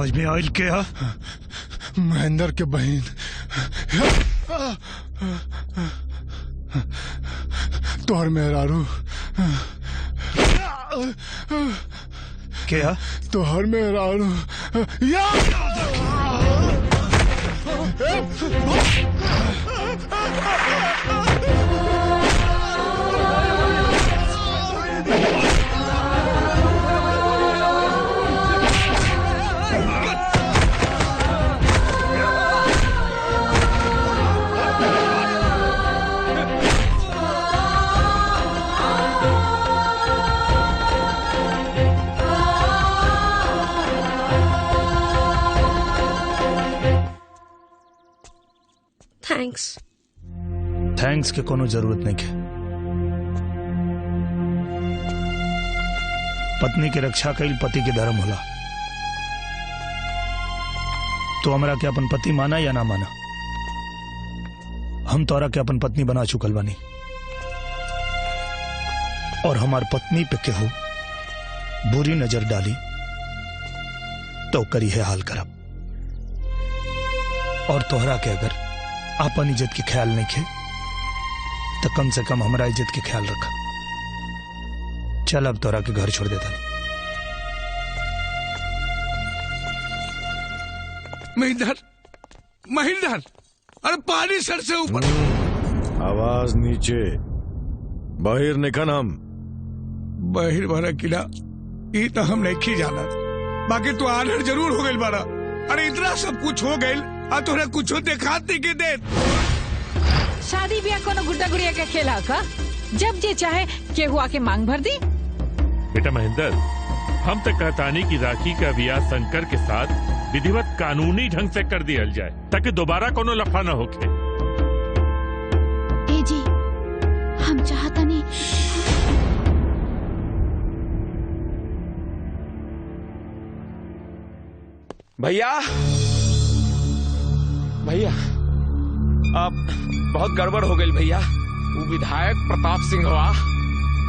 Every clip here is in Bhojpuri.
समझ में आयल क्या? महेंद्र के बहन तोहर मेहरारू क्या? तोहर मेहरारू थैंक्स के कोनो जरूरत नहीं है। पत्नी की रक्षा कईल पति के धर्म होला। तो हमरा के अपन पति माना या ना माना, हम तोरा के अपन पत्नी बना चुकल बानी और हमार पत्नी पे केहू बुरी नजर डाली तो करी है हाल करब। और तोहरा के अगर अपन इज्जत के ख्याल नहीं खे तो कम से कम हमारा इज्जत के ख्याल रखा। चल अब तोरा के घर छोड़ देता नहीं। महेंद्र, अरे पानी सर से ऊपर। आवाज नीचे। बाहर निकल। हम बाहर बारा किला ये तो हम नहीं जाना, बाकी तू आनर जरूर हो गई बारा। अरे इतना सब कुछ हो गई और तोरा कुछ देखा के दे। शादी ब्याह कोनो गुड्डा गुड़िया का खेला का? जब जे चाहे केहू आके मांग भर दी। बेटा महेंद्र, हम तक कहतानी की राखी का ब्याह शंकर के साथ विधिवत कानूनी ढंग से कर दिया जाए ताकि दोबारा कोनो लफड़ा न होके। ए जी, हम चाहता नहीं। भैया भैया अब बहुत गड़बड़ हो गई भैया। वो विधायक प्रताप सिंह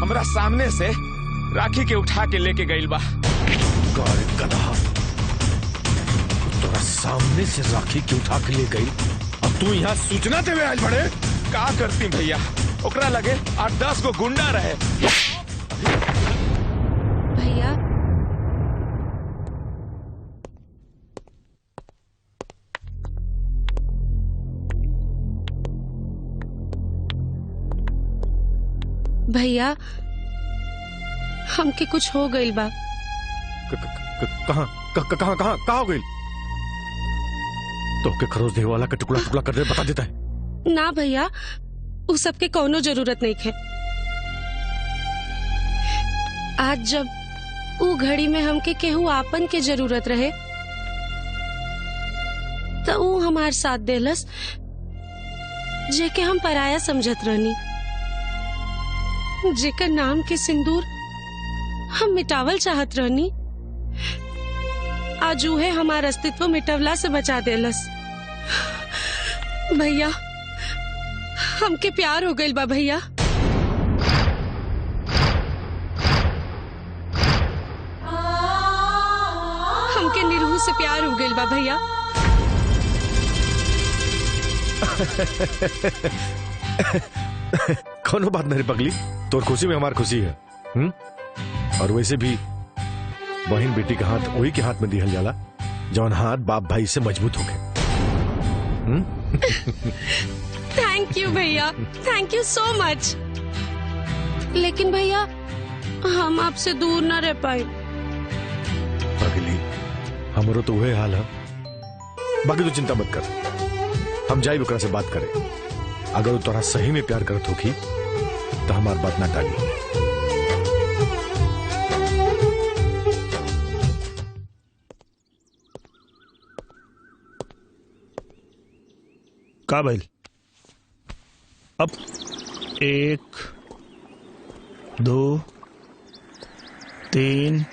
हमरा सामने से राखी के उठा के लेके गई बा। गधा, तोरा सामने से राखी के उठा के ले गई, अब तू यहाँ सूचना देवे आज बड़े? का करती भैया, ओकरा लगे 8-10 गो गुंडा रहे। भैया भैया हमके कुछ हो गई बा। कहाँ हो गई? तो के खरोच देवे वाला का टुकड़ा टुकड़ा कर दे, बता देता है। ना भैया, उस सब के कोनो जरूरत नहीं है। आज जब ऊ घड़ी में हमके केहू आपन के जरूरत रहे तो ऊ हमार साथ देलस, जेके हम पराया समझत रहनी, जेकर नाम के सिंदूर हम मिटावल चाहत रहनी। आज उहे हमार अस्तित्व मिटवला से बचा देलस। भैया हमके प्यार हो गइल बा भैया। हमके निरहू से प्यार हो गइल बा भैया। कोनो बात नहीं पगली, तोर खुशी में हमार खुशी है। और वैसे भी बहन बेटी का हाथ वही के हाथ में दिहल जाला जौन हाथ बाप भाई से मजबूत हो गए। थैंक यू भैया, थैंक यू सो मच। लेकिन भैया हम आपसे दूर न रह पाए। पगली हमरो तो वही हाल है, बाकी तू चिंता मत कर, हम जाई ओकरा से बात करें। अगर वो तोरा सही में प्यार करत होगी तो हमार बात ना टाली। का भाई? अब 1 2 3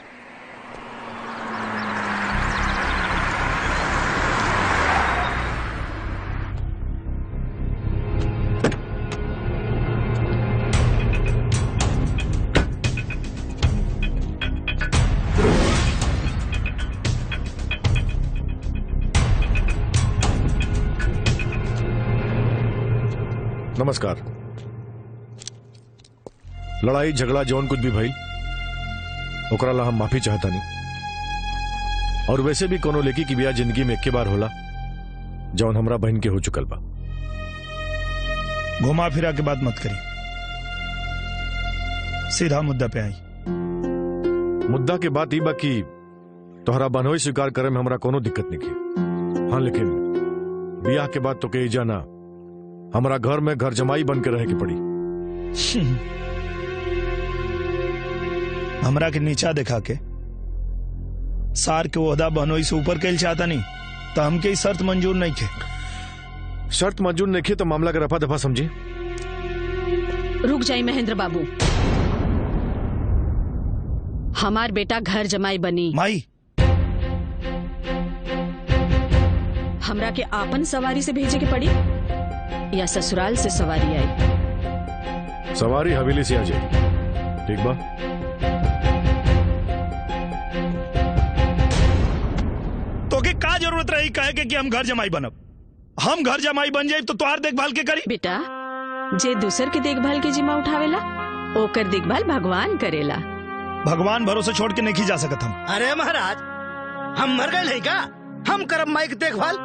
नमस्कार। लड़ाई झगड़ा जौन कुछ भी भइल ओकरा ला हम माफी चाहता नहीं। और वैसे भी कोनो लेकी की बियाह जिंदगी में एक बार होला जौन हमरा बहन के हो चुकल बा। घुमा फिरा के बात मत करी, सीधा मुद्दा पे आई। मुद्दा के बात ई बा कि तोहरा बहनोई स्वीकार करे में हमरा कोनो दिक्कत नहीं की। हाँ लेकिन बियाह के बाद तो कही जाना हमरा घर में घर जमाई बन के रहे की पड़ी। हमरा के नीचा दिखा के सार के ओहदा बहनोई से ऊपर कैल चाहता नहीं तो हमके ई शर्त मंजूर नहीं थे। शर्त मंजूर नहीं की तो मामला के रफा दफा समझी। रुक जाई महेंद्र बाबू, हमार बेटा घर जमाई बनी। माई हमरा के आपन सवारी से भेजे के पड़ी या ससुराल से सवारी आई? सवारी हवेली से आ जाए। ठीक बा। तो के का जरूरत रही कहे के कि हम घर जमाई बनब? हम घर जमाई बन जाए तो तोहार देखभाल के करी? बेटा, जे दूसर के देखभाल के जिम्मा उठावेला ओकर देखभाल भगवान करेला। भगवान भरोसे छोड़ के नहीं जा सकत हम। अरे महाराज, हम मर गए का? हम करब माई के देखभाल।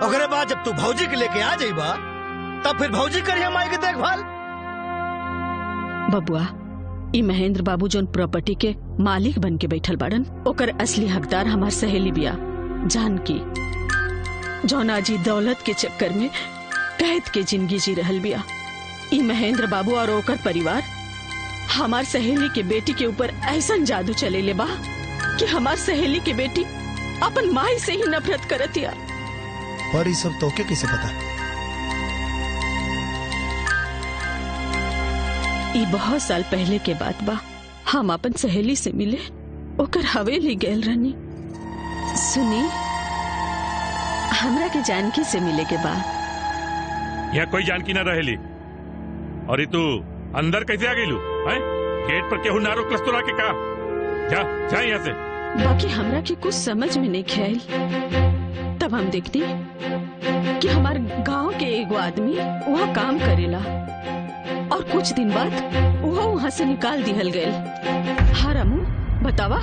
ओकरे बाद जब तू भौजी के लेके आ जाइबा तब फिर भौजी करिए माई के देखभाल। बबुआ, ई महेंद्र बाबू जोन प्रॉपर्टी के मालिक बन के बैठल बाड़न ओकर असली हकदार हमार सहेली बिया जानकी, जौन आजी दौलत के चक्कर में कैद के जिंदगी जी रहल बिया। ई महेंद्र बाबू और ओकर परिवार हमार सहेली के बेटी के ऊपर ऐसा जादू चलेले बा कि हमार सहेली के बेटी अपन माई से ही नफरत करतिया। पर ये सब तोके कैसे पता? ई बहुत साल पहले के बात बा। हम अपन सहेली से मिले ओकर हवेली गैल रहनी। सुनी, हमरा के जानकी से मिले के बाद यहाँ कोई जानकी ना रहेली। और तू अंदर कैसे आ गई लू? गेट पर केहू ना रोकलस तोरा के का? जा जा यहाँ से। बाकी हमरा के कुछ समझ में नहीं ख्याल। तब हम देखती कि हमारे गांव के एगो आदमी वहाँ काम करेला और कुछ दिन बाद वो वहाँ से निकाल दिहल गए। हाँ रामू, बतावा।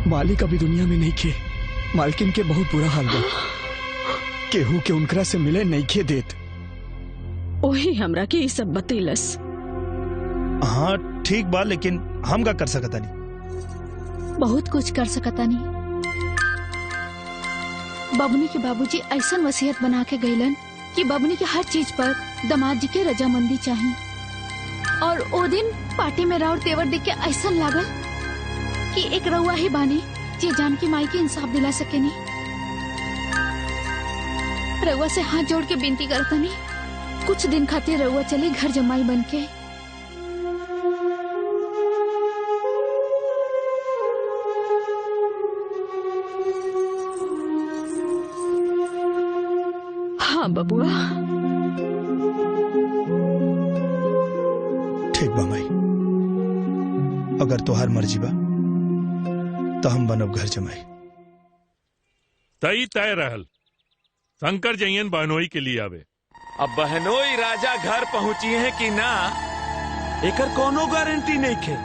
मालिक अभी दुनिया में नहीं खे। मालकिन के बहुत बुरा हाल बा। केहू के उनकरा से मिले नहीं खे देत। वही हमरा के ये सब बतैलस। हाँ ठीक बा, लेकिन हम का कर सकता नहीं? बहुत कुछ कर सकता नहीं। बबनी के बाबूजी ऐसा वसीयत बना के गईलन कि बबनी के हर चीज पर दामाद जी के रजामंदी चाहिए। और ओ दिन पार्टी में राउर तेवर देख के ऐसा लागल कि एक रउआ ही बानी जे जानकी माई के इंसाफ दिला सकेनी। रउआ से हाथ जोड़ के विनती करतनी, कुछ दिन खातिर रउआ चली घर जमाई बन के। हाँ बबुआ। ठीक बा माई, अगर तोहार मर्जी बा तो हम बनब घर जमाई। तई तय रहल। शंकर जयन बहनोई के लिए आवे। अब बहनोई राजा घर पहुंची है कि ना एकर कोनो गारंटी नहीं खे।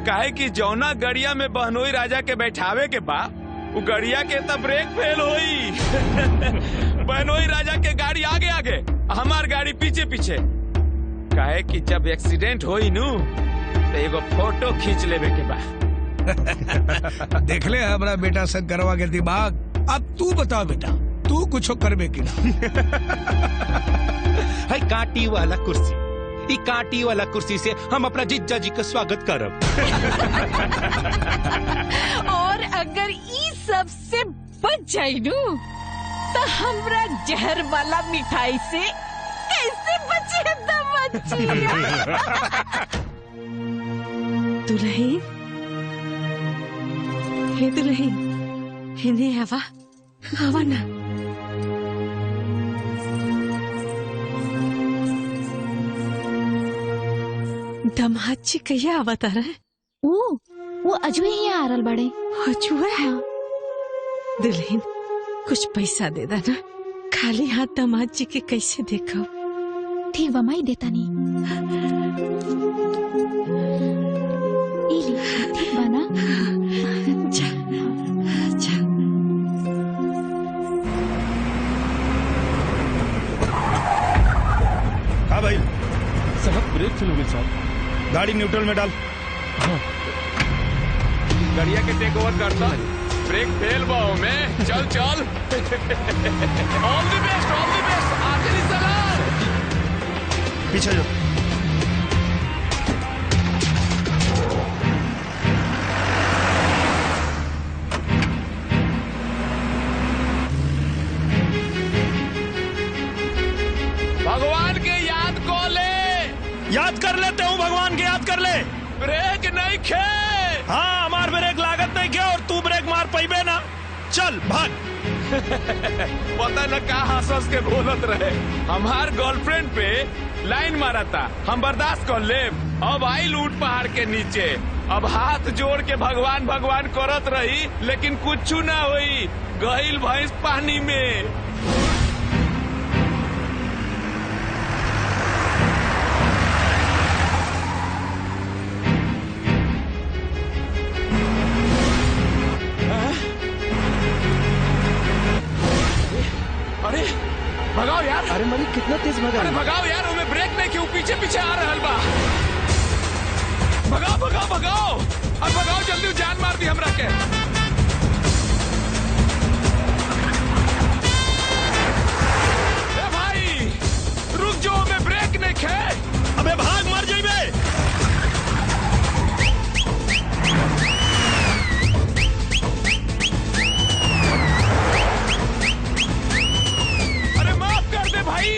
काहे कि जौना गड़िया में बहनोई राजा के बैठावे के बा वो गड़िया के तब ब्रेक फेल होई। बहनोई राजा के गाड़ी आगे आगे, हमार गाड़ी पीछे पीछे। काहे कि जब एक्सीडेंट होई नू तो एगो फोटो खींच लेवे के बा। देख ले हमारा बेटा शंकरवा के दिमाग। अब तू बता बेटा, तू कुछ करबे कि ना? है कांटी वाला कुर्सी। ई कांटी वाला कुर्सी से हम अपना जीजा जी का स्वागत करब। और अगर ई सब से बच जाई नू तो हमरा जहर वाला मिठाई से कैसे बचे दमची? दुल्हन, हे दुल्हन, हिने हवा हवा ना। दामाद जी कहिया आवता रहे? वो अजवे ही आ रहल बड़े। अजवे? हाँ। दुल्हन, कुछ पैसा दे देना। खाली हाथ दामाद जी के कैसे देखो? ठीक बा माई देता नहीं। ठीक बा ना? हाँ भाई साहब ब्रेक फेल हो गई साहब। गाड़ी न्यूट्रल में डाल। गड़िया के टेक ओवर करता ब्रेक फेल बाओ में। चल चल ऑल द बेस्ट आखिरी सलाम। पीछे जो भगवान के याद को ले। याद कर लेते हूँ, भगवान के याद कर ले। ब्रेक नहीं खे। हाँ हमार ब्रेक लागत नहीं क्या और तू ब्रेक मार पाइबे ना। चल भाग। पता न का हंस के बोलत रहे। हमार गर्लफ्रेंड पे लाइन मारा था, हम बर्दाश्त कर ले। अब आई लूट पहाड़ के नीचे। अब हाथ जोड़ के भगवान भगवान करत रही, लेकिन कुछ ना हुई। गईल भैंस पानी में। अरे भगाओ यार। अरे मलिक कितना तेज भगा। अरे भगाओ यार, हमें ब्रेक नहीं क्यों पीछे पीछे आ रहल बा। भगाओ भगाओ भगाओ, अब भगाओ जल्दी, जान मार दी हमरा के। ए भाई रुक जो, हमें ब्रेक नहीं खे। अबे भाग मर जाइबे। भाई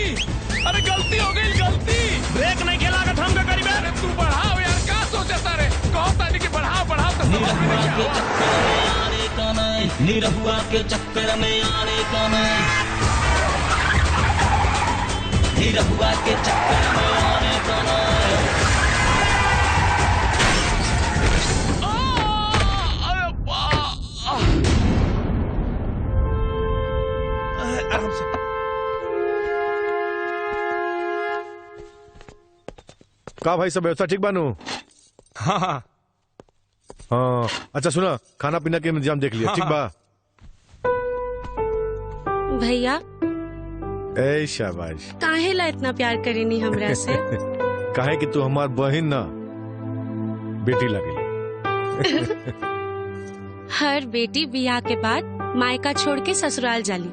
अरे गलती हो गई, गलती। ब्रेक नहीं खेला का हम का करीबे। अरे तू बढ़ाओ यार, क्या सोचता रे। कहो तानी कि बढ़ाओ बढ़ाओ तो समझ में नहीं निरहुआ के चक्कर में आने का नहीं। निरहुआ के चक्कर में आने का नहीं। आराम से। का भाई सब व्यवस्था ठीक बानू? हाँ हाँ हाँ अच्छा सुना, खाना पीना के इंतजाम देख लिया। ठीक बा भैया। ए शाबाश। काहे ला इतना प्यार करेनी हमरा से? काहे कि तू हमार बहन ना बेटी लगेली। हर बेटी बियाह के बाद मायका छोड़ के ससुराल जाली,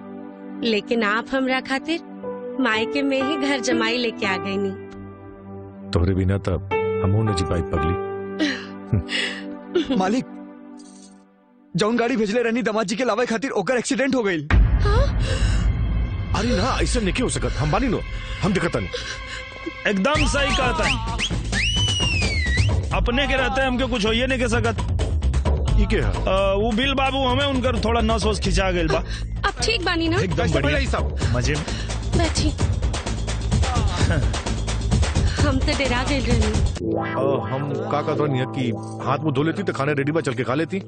लेकिन आप हमरा खातिर मायके में ही घर जमाई लेके आ गई नी। तोहरे बिना तब हमहू न जी पाई पगली। मालिक जौन गाड़ी भेजले रहनी दामाद जी के लावे खातिर, ओकर एक्सीडेंट हो गई। अरे ना ऐसा नहीं हो सकत। हम बानी नो, हम दिखता नहीं। एकदम सही कहता है। अपने के रहते हमके कुछ होइए नहीं के सकत। वो बिल बाबू हमें उनकर थोड़ा नस वस खिंचा गइल बा। अब ठीक बानी ना? एकदम बढ़िया सब मजे में। बैठी। हम तो डरा गए रहनी। हम का कहत रहनी है कि हाथ मुंह धो लेती तो खाना रेडी बा, चल के खा लेती।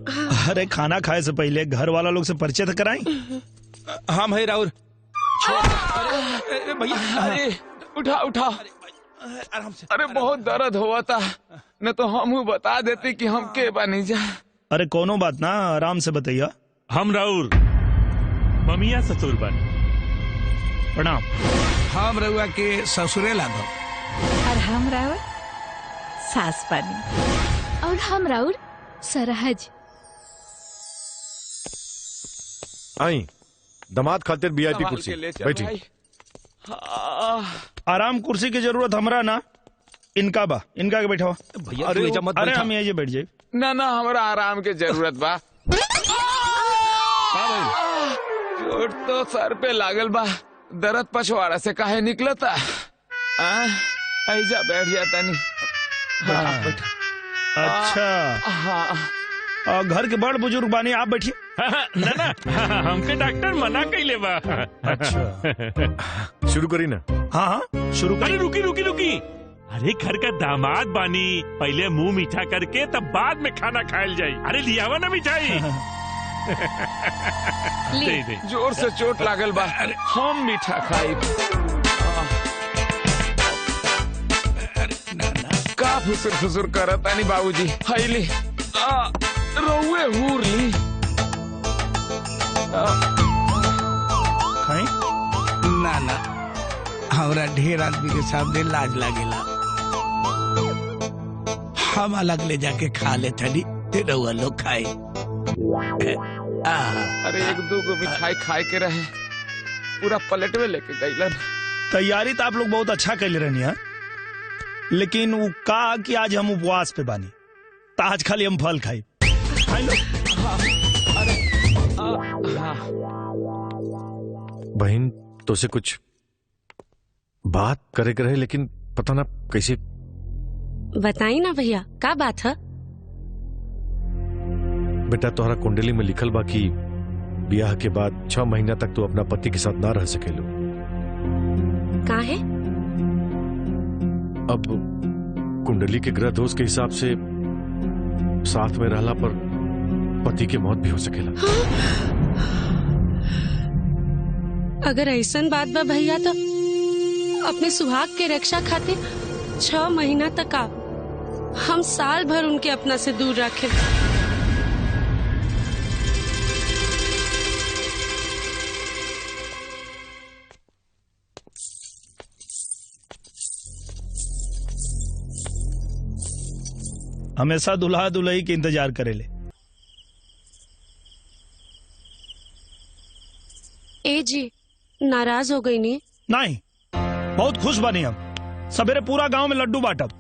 अरे खाना खाए से पहले घर वाला लोग से परिचय तो कराई। हाँ भाई राहुल। अरे भैया, अरे उठा उठा आराम से। अरे बहुत दर्द हुआ था, न तो हम बता देते कि हम के बनी जा। अरे कोनो बात ना, आराम से बताइए। हम राउर ममिया ससुर बन। प्रणाम। हम रउआ के ससुरे लागो। और हम राउर सास बनी। और हम राउर सरहज। आई दामाद खातिर वीआईपी कुर्सी बैठी। आराम कुर्सी की जरूरत हमरा ना, इनका बा, इनका के बैठा। अरे हम यही बैठ जाए। ना ना हमरा आराम के जरूरत बा। चोट तो सर पे लागल बा, दर्द पछवाड़ा से काहे निकलता। ऐजा बैठ जाता नहीं। हाँ। अच्छा हाँ। घर के बड़ बुजुर्ग बानी, आप बैठिए। ना ना हमके डॉक्टर मना कैले बा। अच्छा शुरू करी ना। हाँ हाँ शुरू करी। अरे रुकी रुकी रुकी, अरे घर का दामाद बानी, पहले मुंह मीठा करके तब बाद में खाना खायल जाई। अरे लियावा ना मिठाई। दे दे। जोर से चोट लागल बा, हम मीठा खाई। फुसुर फुसुर करता नहीं बाबूजी। हाईली रउए हूर ली। खाई ना ना हमरा ढेर आदमी के सामने लाज लागेला। हम अलग ले जाके खा ले थड़ी रउआ लोग खाए। अरे एक दो को मिठाई खाए के रहे पूरा पलट में लेके गईलन। तैयारी तो आप लोग बहुत अच्छा कर ले रहनी है, लेकिन वो कहा कि आज हम उपवास पे बानी तो आज खाली हम फल खाई। बहन तो से कुछ बात करे के रहे, लेकिन पता ना कैसे। बताई ना भैया का बात है? बेटा तोहरा कुंडली में लिखल बा कि ब्याह के बाद 6 महीना तक तू अपना पति के साथ ना रह सकेलू। काहे? अब कुंडली के ग्रह दोष के हिसाब से साथ में रहला पर पति के मौत भी हो सकेला। अगर ऐसा बात बा भैया तो अपने सुहाग के रक्षा खातिर 6 महीना तक आप हम साल भर उनके अपना से दूर रखे। हमेशा दुल्हा दुल्ही के इंतजार करेले। ए जी नाराज हो गई नहीं? नहीं, बहुत खुश बनी हम। सवेरे पूरा गांव में लड्डू बांटब।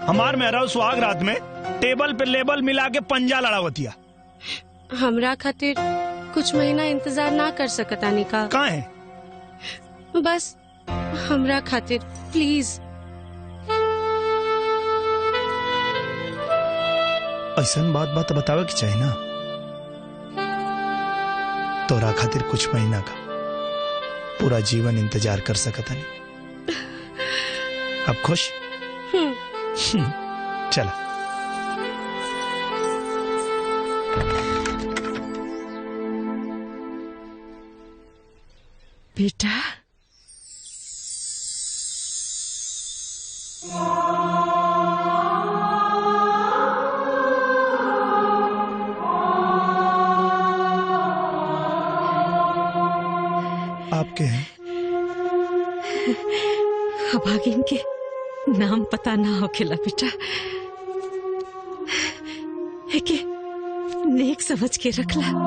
हमार मेहरा सुहाग रात में टेबल पे लेबल मिला के पंजा लड़ावतिया। हमरा खातिर कुछ महीना इंतजार ना कर सकता निका? काहे? बस हमरा खातिर प्लीज। ऐसा बात बतावे की चाहिए ना। तोरा खातिर कुछ महीना का पूरा जीवन इंतजार कर सकता नहीं। अब खुश? चला। बेटा आपके हैं? अभागिन के नाम पता ना होखेला बेटा, है कि नेक समझ के रखला।